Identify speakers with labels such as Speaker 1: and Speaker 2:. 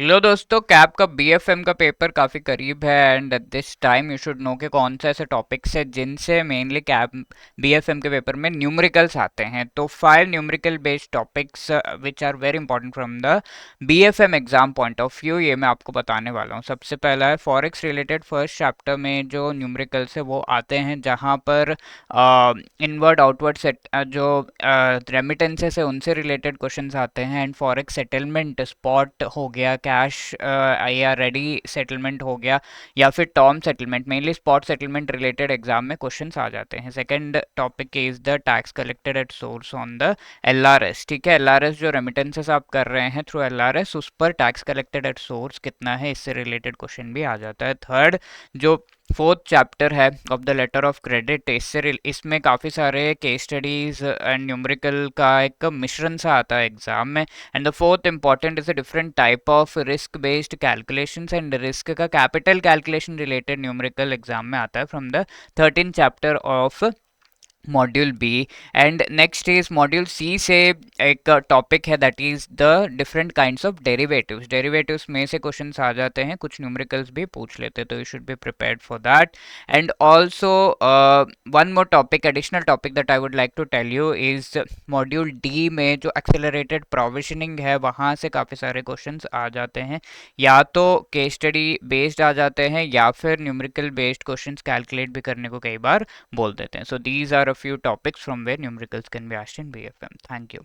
Speaker 1: लो दोस्तों, कैब का बीएफएम का पेपर काफ़ी करीब है and at this time you should know कि कौन से ऐसे टॉपिक्स है जिनसे मेनली कैब बीएफएम के पेपर में न्यूमेरिकल्स आते हैं। तो 5 numerical based topics which are very important from the BFM exam point of view, ये मैं आपको बताने वाला हूँ। सबसे पहला है फॉरेक्स रिलेटेड। फर्स्ट चैप्टर में जो न्यूमेरिकल्स है वो आते हैं जहाँ पर इनवर्ड आउटवर्ड सेट जो रेमिटेंसेस है उनसे रिलेटेड क्वेश्चंस आते हैं एंड फॉरेक्स सेटलमेंट, स्पॉट हो गया, कैश या रेडी सेटलमेंट हो गया, या फिर term settlement, mainly spot settlement related exam में क्वेश्चंस आ जाते हैं। Second topic is the tax collected at source on the LRS. ठीक है, एलआरएस जो रेमिटेंसेस आप कर रहे हैं थ्रू एलआरएस, उस पर टैक्स कलेक्टेड एट सोर्स कितना है, इससे रिलेटेड क्वेश्चन भी आ जाता है। थर्ड, जो फोर्थ चैप्टर है of the letter of credit, इसमें काफ़ी सारे केस स्टडीज एंड न्यूमेरिकल का एक मिश्रण सा आता है एग्जाम में। And the fourth important is a different type of risk based calculations and risk का capital calculation related numerical exam में आता है from the 13 chapter of module B. And next is module C से एक topic है that is the different kinds of derivatives. Derivatives में से questions आ जाते हैं, कुछ न्यूमेरिकल्स भी पूछ लेते हैं, तो you should be prepared for that. And also one more topic, additional topic that I would like to tell you is module D में जो एक्सेलरेटेड प्रोविजनिंग है वहाँ से काफ़ी सारे क्वेश्चंस आ जाते हैं, या तो केस स्टडी बेस्ड आ जाते हैं या फिर न्यूमेरिकल बेस्ड क्वेश्चंस कैलकुलेट भी करने को कई बार बोल देते हैं। So these are a few topics from where numericals can be asked in BFM. Thank you.